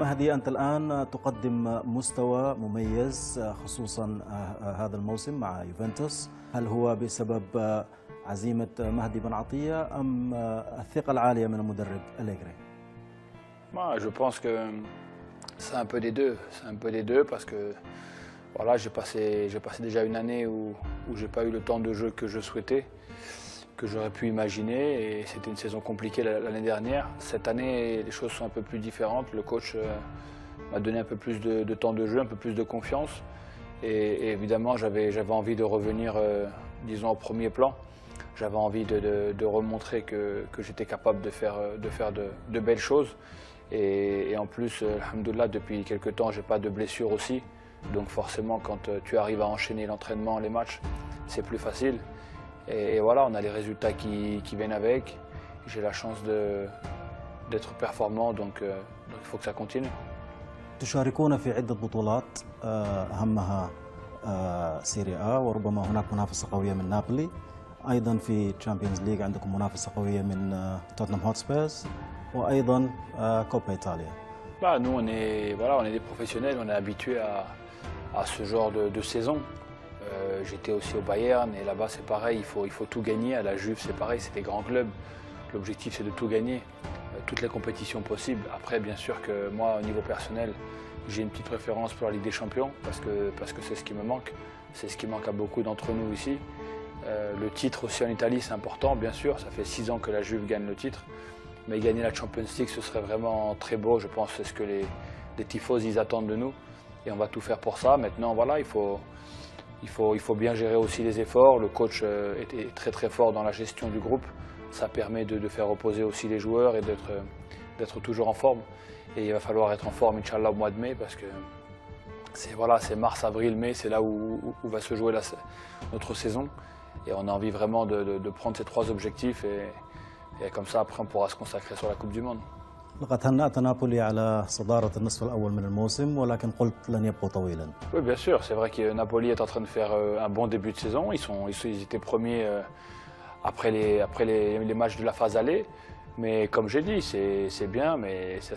مهدي، أنت الآن تقدم مستوى مميز خصوصا هذا الموسم مع يوفنتوس. هل هو بسبب عزيمة مهدي بن عطية أم الثقة العالية من المدرب أليغري؟ Moi, je pense que c'est un peu des deux. C'est un peu des deux parce que voilà, j'ai passé déjà une année où j'ai pas eu le temps de jeu que je souhaitais, que j'aurais pu imaginer, et c'était une saison compliquée l'année dernière. Cette année, les choses sont un peu plus différentes. Le coach m'a donné un peu plus de temps de jeu, un peu plus de confiance, et évidemment, j'avais envie de revenir, disons, au premier plan. J'avais envie de remontrer que j'étais capable de faire de belles choses. Et en plus, alhamdoulilah, depuis quelques temps, je n'ai pas de blessure aussi. Donc forcément, quand tu arrives à enchaîner l'entraînement, les matchs, c'est plus facile. Et voilà, on a les résultats qui viennent avec. J'ai la chance d'être performant, donc il faut que ça continue. تشاركون في عدة بطولات أهمها سيريا A، وربما هناك منافسة قوية من نابولي. أيضا في تشامبيونز ليج عندكم منافسة قوية من توتنهام هوتسبيرز، وأيضا كوبا إيطاليا. Bah, nous, on est des professionnels, on est habitués à ce genre de saison. J'étais aussi au Bayern et là-bas c'est pareil, il faut tout gagner. À la Juve c'est pareil, c'est des grands clubs. L'objectif c'est de tout gagner, toutes les compétitions possibles. Après bien sûr que moi au niveau personnel, j'ai une petite préférence pour la Ligue des Champions parce que c'est ce qui me manque. C'est ce qui manque à beaucoup d'entre nous ici. Le titre aussi en Italie c'est important, bien sûr, ça fait 6 ans que la Juve gagne le titre. Mais gagner la Champions League ce serait vraiment très beau, je pense que c'est ce que les tifos ils attendent de nous. Et on va tout faire pour ça. Maintenant voilà, il faut bien gérer aussi les efforts. Le coach est très très fort dans la gestion du groupe. Ça permet de faire reposer aussi les joueurs et d'être toujours en forme. Et il va falloir être en forme, Inch'Allah, au mois de mai, parce que c'est mars, avril, mai, c'est là où va se jouer notre saison. Et on a envie vraiment de prendre ces 3 objectifs et comme ça après on pourra se consacrer sur la Coupe du Monde. لقد هنأت نابولي على صدارة النصف الأول من الموسم، ولكن قلت لن يبقوا طويلا. Oui, bien sûr, c'est vrai que Napoli est en train de faire un bon début de saison. Ils étaient premiers après les matchs de la phase aller. Mais comme j'ai dit, c'est bien, mais ça,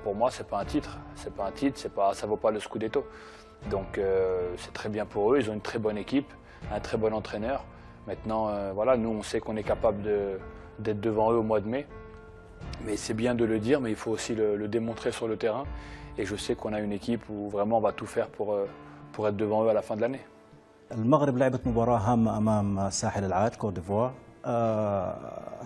pour moi, c'est pas un titre. C'est pas un titre, ça vaut pas le Scudetto. Donc c'est très bien pour eux, ils ont une très bonne équipe, un très bon entraîneur. Maintenant, voilà, nous on sait qu'on est capable d'être devant eux au mois de mai. Mais c'est bien de le dire, mais il faut aussi le démontrer sur le terrain. Et je sais qu'on a une équipe où vraiment on va tout faire pour être devant eux à la fin de l'année. المغرب لعبت مباراة هامة أمام ساحل العاج كوت ديفوار.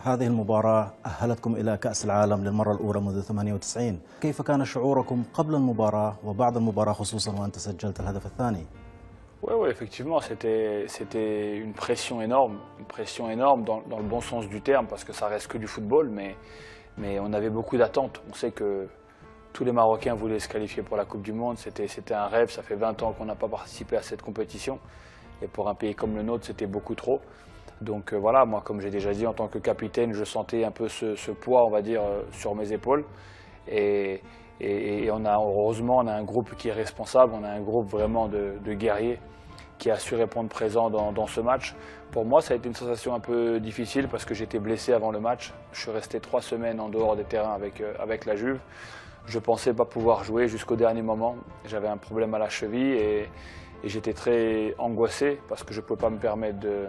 هذه المباراة أهلتكم إلى كأس العالم للمرة الأولى منذ 98. كيف كان شعوركم قبل المباراة وبعد المباراة خصوصا وأنت سجلت الهدف الثاني؟ Oui, effectivement, c'était une pression énorme dans le bon sens du terme, parce que ça reste que du football, mais on avait beaucoup d'attentes. On sait que tous les Marocains voulaient se qualifier pour la Coupe du Monde, c'était un rêve, ça fait 20 ans qu'on n'a pas participé à cette compétition, et pour un pays comme le nôtre, c'était beaucoup trop. Donc voilà, moi comme j'ai déjà dit, en tant que capitaine, je sentais un peu ce poids, on va dire, sur mes épaules. Et heureusement, on a un groupe qui est responsable, on a un groupe vraiment de guerriers qui a su répondre présent dans ce match. Pour moi, ça a été une sensation un peu difficile parce que j'étais blessé avant le match. Je suis resté 3 semaines en dehors des terrains avec la Juve. Je ne pensais pas pouvoir jouer jusqu'au dernier moment. J'avais un problème à la cheville et j'étais très angoissé parce que je ne pouvais pas me permettre de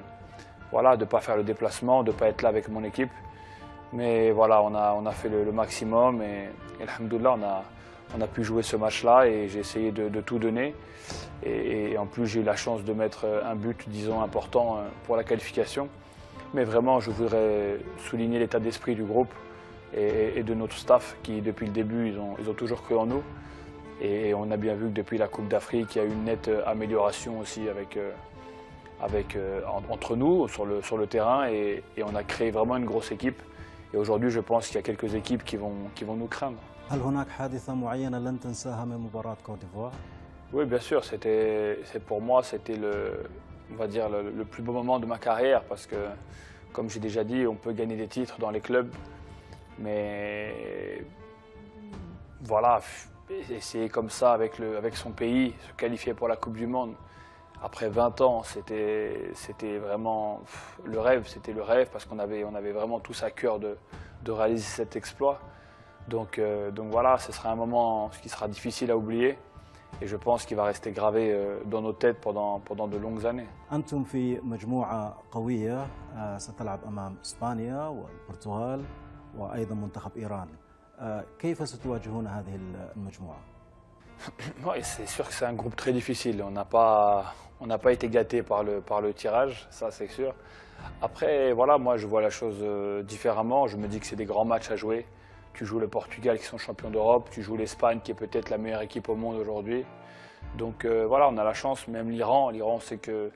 ne pas faire le déplacement, de ne pas être là avec mon équipe. Mais voilà, on a fait le maximum et alhamdoulilah, on a pu jouer ce match-là et j'ai essayé de tout donner. Et en plus, j'ai eu la chance de mettre un but, disons, important pour la qualification. Mais vraiment, je voudrais souligner l'état d'esprit du groupe et de notre staff qui, depuis le début, ils ont toujours cru en nous. Et on a bien vu que depuis la Coupe d'Afrique, il y a eu une nette amélioration aussi entre nous sur le terrain et on a créé vraiment une grosse équipe. Et aujourd'hui, je pense qu'il y a quelques équipes qui vont nous craindre. هل هناك حادثة معينة لن تنساها من مباراة كوت ديفوار؟ Oui, bien sûr. Pour moi, c'était on va dire le plus beau moment de ma carrière parce que, comme j'ai déjà dit, on peut gagner des titres dans les clubs, mais voilà, essayer comme ça avec son pays, se qualifier pour la Coupe du Monde. Après 20 ans, c'était vraiment le rêve, parce qu'on avait vraiment tous à cœur de réaliser cet exploit. Donc voilà, ce sera un moment qui sera difficile à oublier et je pense qu'il va rester gravé dans nos têtes pendant de longues années. أنتم في مجموعة قوية ستلعب أمام إسبانيا والبرتغال وأيضا منتخب إيران. كيف ستواجهون هذه المجموعة؟ Oui, c'est sûr que c'est un groupe très difficile. On n'a pas été gâté par le tirage, ça c'est sûr. Après, voilà, moi je vois la chose différemment. Je me dis que c'est des grands matchs à jouer. Tu joues le Portugal qui sont champions d'Europe, tu joues l'Espagne qui est peut-être la meilleure équipe au monde aujourd'hui. Donc voilà, on a la chance, même l'Iran. L'Iran, c'est que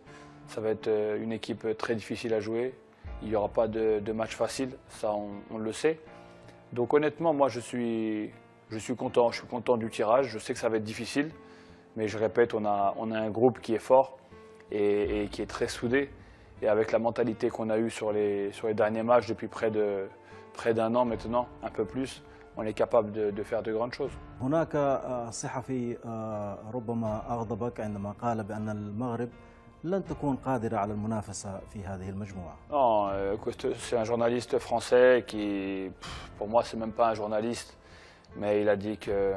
ça va être une équipe très difficile à jouer. Il n'y aura pas de match facile, ça on le sait. Donc honnêtement, moi je suis content du tirage. Je sais que ça va être difficile, mais je répète, on a un groupe qui est fort et qui est très soudé. Et avec la mentalité qu'on a eue sur les derniers matchs depuis près d'un an maintenant, un peu plus, on est capable de faire de grandes choses. هناك صحفي ربما أغضبك عندما قال بأن المغرب لن تكون قادرة على المنافسة في هذه المجموعة. Non, c'est un journaliste français qui, pour moi, c'est même pas un journaliste, mais il a dit que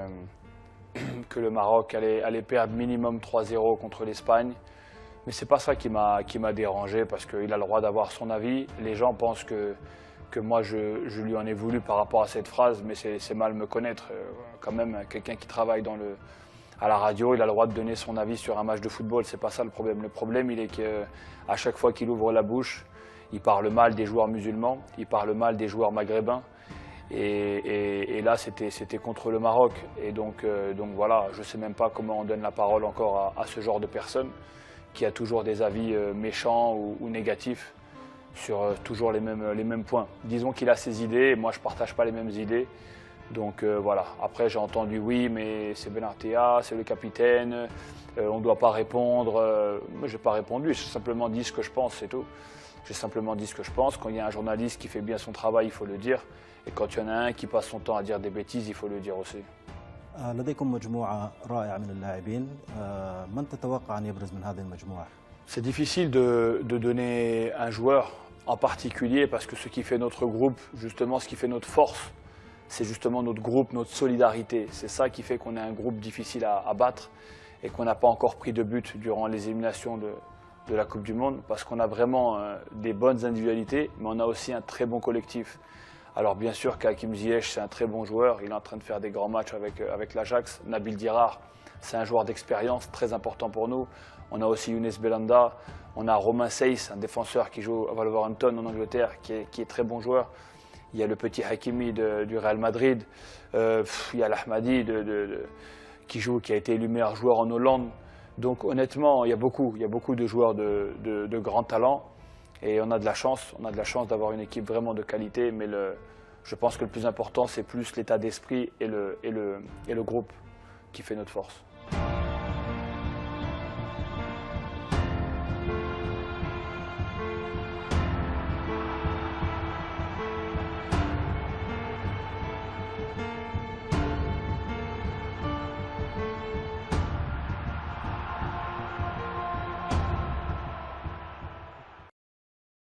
le Maroc allait perdre minimum 3-0 contre l'Espagne. Mais c'est pas ça qui m'a dérangé parce qu'il a le droit d'avoir son avis. Les gens pensent que moi je lui en ai voulu par rapport à cette phrase, mais c'est mal me connaître. Quand même, quelqu'un qui travaille à la radio, il a le droit de donner son avis sur un match de football, c'est pas ça le problème. Le problème, il est qu'à chaque fois qu'il ouvre la bouche, il parle mal des joueurs musulmans, il parle mal des joueurs maghrébins. Et là, c'était contre le Maroc. Et donc voilà, je ne sais même pas comment on donne la parole encore à ce genre de personne qui a toujours des avis méchants ou négatifs sur toujours les mêmes points. Disons qu'il a ses idées et moi, je ne partage pas les mêmes idées. Donc voilà, après j'ai entendu oui, mais c'est Benartea, c'est le capitaine, on ne doit pas répondre. Moi, je n'ai pas répondu, j'ai simplement dit ce que je pense, c'est tout. J'ai simplement dit ce que je pense. Quand il y a un journaliste qui fait bien son travail, il faut le dire. Et quand il y en a un qui passe son temps à dire des bêtises, il faut le dire aussi. لديكم مجموعة رائعة من اللاعبين. من تتوقع أن يبرز من هذه المجموعة؟ C'est difficile de donner un joueur en particulier parce que ce qui fait notre groupe, justement ce qui fait notre force, c'est justement notre groupe, notre solidarité. C'est ça qui fait qu'on est un groupe difficile à battre et qu'on n'a pas encore pris de but durant les éliminations de la Coupe du Monde parce qu'on a vraiment des bonnes individualités, mais on a aussi un très bon collectif. Alors bien sûr qu'Hakim Ziyech, c'est un très bon joueur, il est en train de faire des grands matchs avec l'Ajax. Nabil Dirar, c'est un joueur d'expérience très important pour nous. On a aussi Younes Belhanda, on a Romain Seyss, un défenseur qui joue à Wolverhampton en Angleterre, qui est très bon joueur. Il y a le petit Hakimi du Real Madrid, il y a l'Ahmadi qui a été élu meilleur joueur en Hollande. Donc honnêtement, il y a beaucoup de joueurs de grands talents et on a de la chance d'avoir une équipe vraiment de qualité. Mais je pense que le plus important, c'est plus l'état d'esprit et le groupe qui fait notre force.